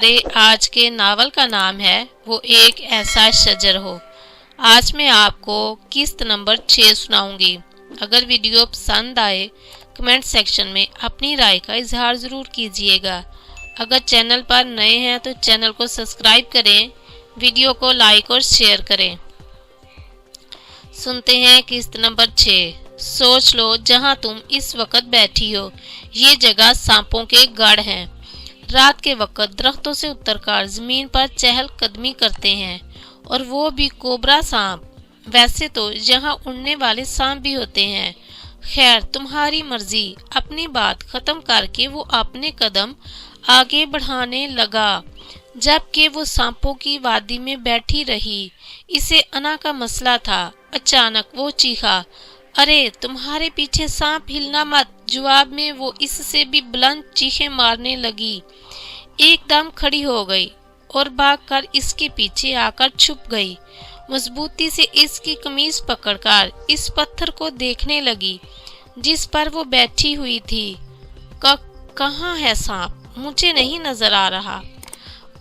हमारे आज के नावल का नाम है वो एक ऐसा शजर हो। आज मैं आपको किस्त नंबर 6 सुनाऊंगी। अगर वीडियो पसंद आए कमेंट सेक्शन में अपनी राय का इजहार ज़रूर कीजिएगा। अगर चैनल पर नए हैं तो चैनल को सब्सक्राइब करें, वीडियो को लाइक और शेयर करें। सुनते हैं किस्त नंबर 6। सोच लो जहां तुम इस वक्त बैठी हो, ये जगह सांपों के गढ़ हैं। रात के वक्त दरख्तों से उतरकर जमीन पर चहल कदमी करते हैं, और वो भी कोबरा सांप। वैसे तो यहाँ उड़ने वाले सांप भी होते हैं। खैर तुम्हारी मर्जी। अपनी बात खत्म करके वो अपने कदम आगे बढ़ाने लगा, जबकि वो सांपों की वादी में बैठी रही। इसे अना का मसला था। अचानक वो चीखा, अरे तुम्हारे पीछे सांप, हिलना मत। जवाब में वो इससे भी बुलंद चीखें मारने लगी। एकदम खड़ी हो गई और भागकर इसके पीछे आकर छुप गई। मजबूती से इसकी कमीज पकड़कर इस पत्थर को देखने लगी जिस पर वो बैठी हुई थी। कहाँ है सांप? मुझे नहीं नजर आ रहा।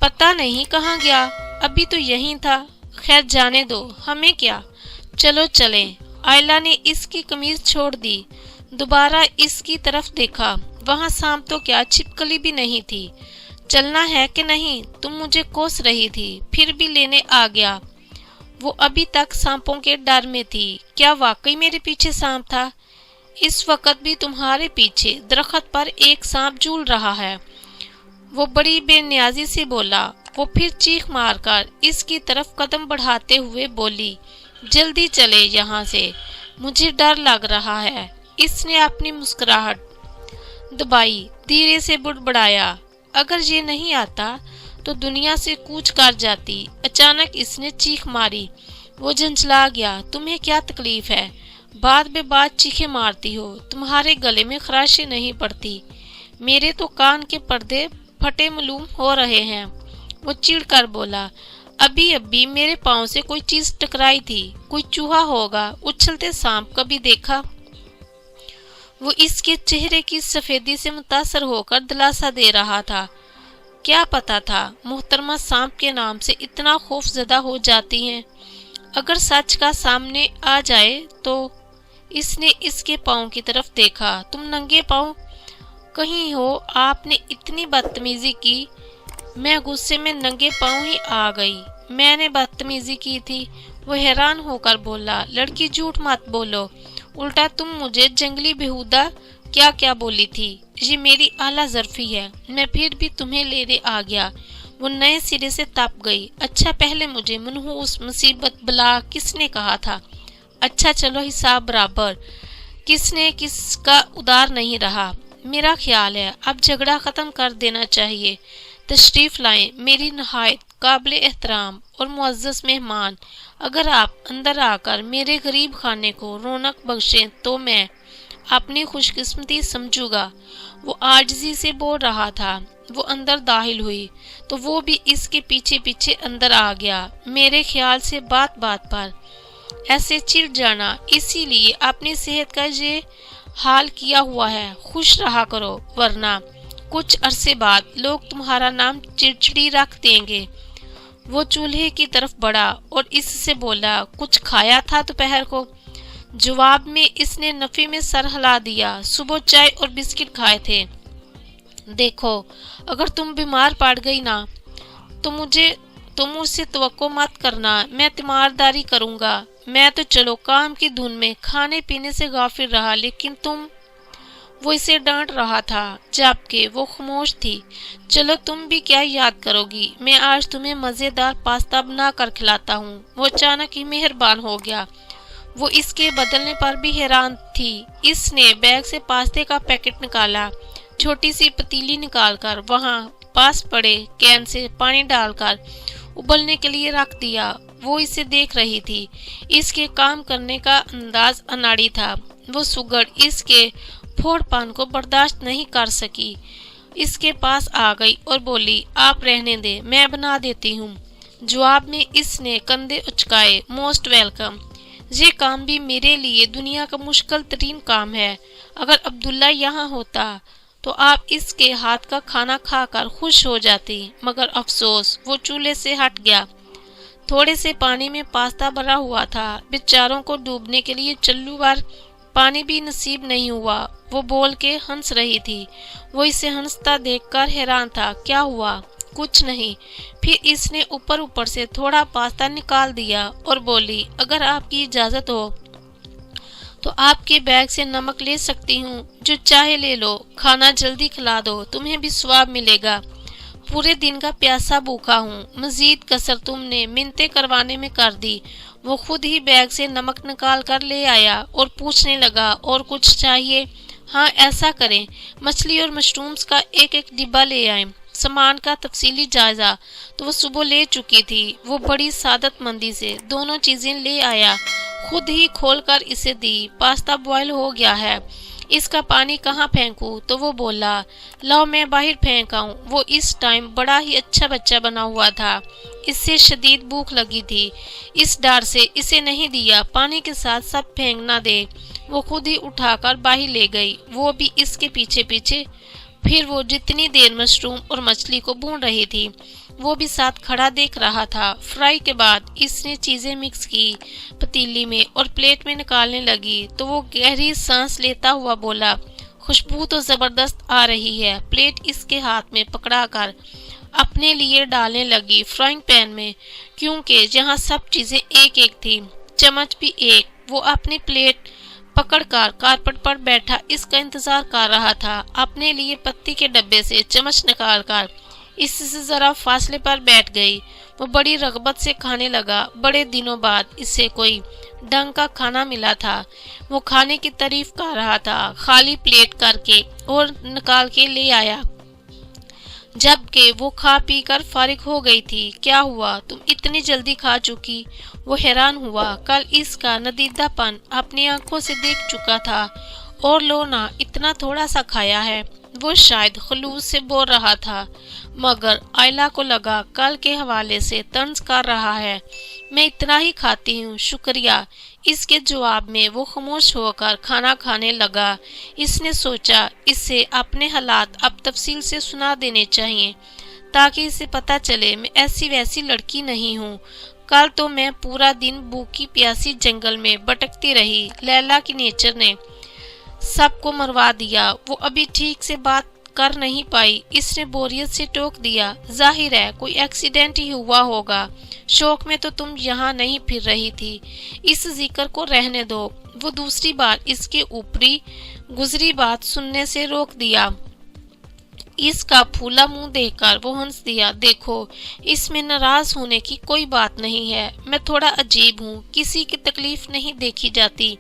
पता नहीं कहाँ गया, अभी तो यहीं था। खैर जाने दो, हमें क्या, चलो चलें। आयला ने इसकी कमीज छोड़ दी। दोबारा इसकी तरफ देखा, वहां सांप तो क्या छिपकली भी नहीं थी। चलना है कि नहीं? तुम मुझे कोस रही थी, फिर भी लेने आ गया। वो अभी तक सांपों के डर में थी। क्या वाकई मेरे पीछे सांप था? इस वक्त भी तुम्हारे पीछे दरख्त पर एक सांप झूल रहा है। वो बड़ी बेनियाजी से बोला। वो फिर चीख मारकर इसकी तरफ कदम बढ़ाते हुए बोली, जल्दी चले यहाँ से, मुझे डर लग रहा है। इसने अपनी मुस्कुराहट दबाई, धीरे से बुड़बड़ाया, अगर ये नहीं आता तो दुनिया से कूच कर जाती। अचानक इसने चीख मारी। वो झंझला गया। तुम्हें क्या तकलीफ है? बात बे बात चीखें मारती हो। तुम्हारे गले में खराशें नहीं पड़ती? मेरे तो कान के पर्दे फटे मालूम हो रहे हैं। वो चिढ़कर बोला, अभी अभी मेरे पाँव से कोई चीज टकराई थी। कोई चूहा होगा। उछलते सांप कभी देखा? वो इसके चेहरे की सफेदी से मुतासर होकर दिलासा दे रहा था। क्या पता था मोहतरमा सांप के नाम से इतना खौफजदा हो जाती हैं। अगर सच का सामने आ जाए तो। इसने इसके पाँव की तरफ देखा। तुम नंगे पाँव कहीं हो? आपने इतनी बदतमीजी की। मैं गुस्से में नंगे पाँव ही आ गई। मैंने बदतमीजी की थी? वो हैरान होकर बोला, लड़की झूठ मत बोलो। उल्टा तुम मुझे जंगली बेहुदा क्या क्या बोली थी। ये मेरी आला ज़र्फी है, मैं फिर भी तुम्हें लेने आ गया। वो नए सिरे से तप गई। अच्छा पहले मुझे मनहूस मुसीबत बला किसने कहा था? अच्छा चलो हिसाब बराबर, किसने किसका उदार नहीं रहा। मेरा ख्याल है अब झगड़ा खत्म कर देना चाहिए। तशरीफ लाएं मेरी नहायत काबिल एहतराम और मुअज़्ज़ज़ मेहमान। अगर आप अंदर आकर मेरे गरीब खाने को रौनक बख्शें तो मैं अपनी खुशकिस्मती समझूंगा। वो आजिज़ी से बोल रहा था। वो अंदर दाखिल हुई तो वो भी इसके पीछे पीछे अंदर आ गया। मेरे ख्याल से बात बात पर ऐसे चिढ़ जाना, इसीलिए अपनी सेहत का ये हाल किया हुआ है। खुश रहा करो, वरना कुछ अरसे बाद लोग तुम्हारा नाम चिड़चिड़ी रख देंगे। वो चूल्हे की तरफ बढ़ा और इससे बोला, कुछ खाया था दोपहर को? जवाब में इसने नफी में सर हिला दिया। सुबह चाय और बिस्किट खाए थे। देखो अगर तुम बीमार पड़ गई ना तो मुझसे तवक्को मत करना, मैं तीमारदारी करूंगा। मैं तो चलो काम की धुन में खाने पीने से गाफिल रहा, लेकिन तुम। वो इसे डांट रहा था जबकि वो खामोश थी। चलो तुम भी क्या याद करोगी, मैं आज तुम्हें मजेदार पास्ता बना कर खिलाता हूँ। वो अचानक ही मेहरबान हो गया। वो इसके बदलने पर भी हैरान थी। इसने बैग से पास्ते का पैकेट निकाला, छोटी सी पतीली निकालकर वहां पास पड़े कैन से पानी डालकर उबलने के लिए रख दिया। वो इसे देख रही थी। इसके काम करने का अंदाज अनाड़ी था। वो सुगड़ इसके फोड़पान को बर्दाश्त नहीं कर सकी। इसके पास आ गई और बोली, आप रहने दे, मैं बना देती हूँ। जवाब में इसने कंधे उचकाए। Most welcome. ये काम भी मेरे लिए दुनिया का मुश्किल तरीन काम है। अगर अब्दुल्ला यहाँ होता تو آپ اس کے ہاتھ کا کھانا کھا کر خوش ہو جاتی، مگر افسوس وہ چولہے سے ہٹ گیا۔ تھوڑے سے پانی میں پاستا بھرا ہوا تھا، بیچاروں کو ڈوبنے کے لیے چلو بار پانی بھی نصیب نہیں ہوا۔ وہ بول کے ہنس رہی تھی، وہ اسے ہنستا دیکھ کر حیران تھا۔ کیا ہوا؟ کچھ نہیں۔ پھر اس نے اوپر سے تھوڑا پاستا نکال دیا اور بولی، اگر آپ کی اجازت ہو تو آپ کے بیگ سے نمک لے سکتی ہوں، جو چاہے لے لو، کھانا جلدی کھلا دو، تمہیں بھی ثواب ملے گا، پورے دن کا پیاسا بھوکا ہوں۔ مزید کسر تم نے منتیں کروانے میں کر دی۔ وہ خود ہی بیگ سے نمک نکال کر لے آیا اور پوچھنے لگا، اور کچھ چاہیے؟ ہاں ایسا کریں، مچھلی اور مشرومز کا ایک ڈبہ لے آئیں۔ سامان کا تفصیلی جائزہ تو وہ صبح لے چکی تھی۔ وہ بڑی سعادت مندی سے دونوں چیزیں لے آیا، خود ہی کھول کر اسے دی۔ پاستا بوائل ہو گیا ہے، اس کا پانی کہاں پھینکوں؟ تو وہ بولا، لاؤ میں باہر پھینک آؤں۔ وہ اس ٹائم بڑا ہی اچھا بچہ بنا ہوا تھا، اس سے شدید بھوک لگی تھی، اس ڈر سے اسے نہیں دیا پانی کے ساتھ سب پھینک نہ دے۔ وہ خود ہی اٹھا کر باہر لے گئی، وہ بھی اس کے پیچھے پیچھے۔ پھر وہ جتنی دیر مشروم اور مچھلی کو بھون رہی تھی، وہ بھی ساتھ کھڑا دیکھ رہا تھا۔ فرائی کے بعد اس نے چیزیں مکس کی پتیلی میں اور پلیٹ میں نکالنے لگی تو وہ گہری سانس لیتا ہوا بولا، خوشبو تو زبردست آ رہی ہے۔ پلیٹ اس کے ہاتھ میں پکڑا کر اپنے لیے ڈالنے لگی فرائنگ پین میں، کیونکہ جہاں سب چیزیں ایک تھی، چمچ بھی ایک۔ وہ اپنی پلیٹ پکڑ کر کارپٹ پر بیٹھا اس کا انتظار کر رہا تھا۔ اپنے لیے پتی کے ڈبے سے چمچ نکال کر اس سے ذرا فاصلے پر بیٹھ گئی۔ وہ بڑی رغبت سے کھانے لگا، بڑے دنوں بعد اسے کوئی ڈھنگ کا کھانا ملا تھا۔ وہ کھانے کی تعریف کر رہا تھا، خالی پلیٹ کر کے اور نکال کے لے آیا، جبکہ وہ کھا پی کر فارغ ہو گئی تھی۔ کیا ہوا؟ تم اتنی جلدی کھا چکی؟ وہ حیران ہوا، کل اس کا ندیدہ پن اپنی آنکھوں سے دیکھ چکا تھا، اور لو نا اتنا تھوڑا سا کھایا ہے۔ وہ شاید خلوص سے بول رہا تھا، مگر آئلہ کو لگا کل کے حوالے سے طنز کر رہا ہے۔ میں اتنا ہی کھاتی ہوں، شکریہ۔ اس کے جواب میں وہ خاموش ہو کر کھانا کھانے لگا۔ اس نے سوچا اسے اپنے حالات اب تفصیل سے سنا دینے چاہیے، تاکہ اسے پتہ چلے میں ایسی ویسی لڑکی نہیں ہوں۔ کل تو میں پورا دن بھوکی پیاسی جنگل میں بھٹکتی رہی، لیلا کی نیچر نے سب کو مروا دیا، وہ ابھی ٹھیک سے بات کر نہیں پائی۔ اس نے بوریت سے ٹوک دیا، ظاہر ہے کوئی ایکسیڈنٹ ہی ہوا ہوگا، شوق میں تو تم یہاں نہیں پھر رہی تھی، اس ذکر کو رہنے دو۔ وہ دوسری بار اس کے اوپری گزری بات سننے سے روک دیا۔ اس کا پھولا منہ دیکھ کر وہ ہنس دیا، دیکھو اس میں ناراض ہونے کی کوئی بات نہیں ہے، میں تھوڑا عجیب ہوں، کسی کی تکلیف نہیں دیکھی جاتی۔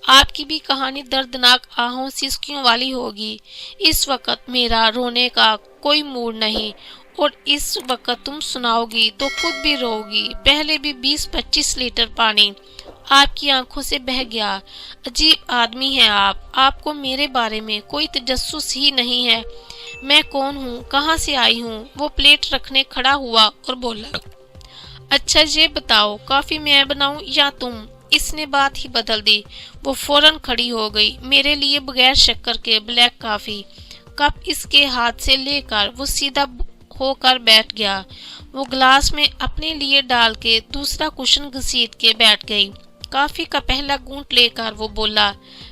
آپ کی بھی کہانی دردناک آہوں سسکیوں والی ہوگی۔ اس وقت میرا رونے کا کوئی موڈ نہیں، اور اس وقت تم سناؤ گی تو خود بھی رو گی۔ پہلے بھی 20-25 لیٹر پانی آپ کی آنکھوں سے بہہ گیا۔ عجیب آدمی ہیں آپ کو میرے بارے میں کوئی تجسس ہی نہیں ہے، میں کون ہوں، کہاں سے آئی ہوں۔ وہ پلیٹ رکھنے کھڑا ہوا اور بولا، اچھا یہ بتاؤ کافی میں بناؤں یا تم؟ اس نے بات ہی بدل دی۔ وہ فوراً کھڑی ہو گئی، میرے لیے بغیر شکر کے بلیک کافی۔ کپ اس کے ہاتھ سے لے کر وہ سیدھا ہو کر بیٹھ گیا۔ وہ گلاس میں اپنے لیے ڈال کے دوسرا کشن گھسیٹ کے بیٹھ گئی۔ کافی کا پہلا گھونٹ لے کر وہ بولا،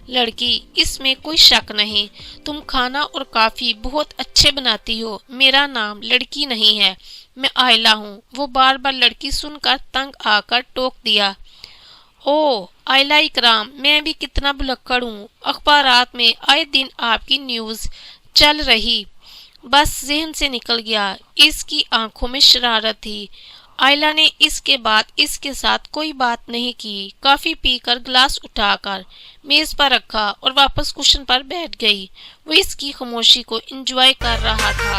لڑکی اس میں کوئی شک نہیں، تم کھانا اور کافی بہت اچھے بناتی ہو۔ میرا نام لڑکی نہیں ہے، میں آئلہ ہوں۔ وہ بار بار لڑکی سن کر تنگ آ کر ٹوک دیا، او آئلہ اکرام، میں بھی کتنا بھلکڑ ہوں، اخبارات میں آئے دن آپ کی نیوز چل رہی، بس ذہن سے نکل گیا۔ اس کی آنکھوں میں شرارت تھی۔ آئلہ نے اس کے بعد اس کے ساتھ کوئی بات نہیں کی، کافی پی کر گلاس اٹھا کر میز پر رکھا اور واپس کشن پر بیٹھ گئی۔ وہ اس کی خاموشی کو انجوائے کر رہا تھا۔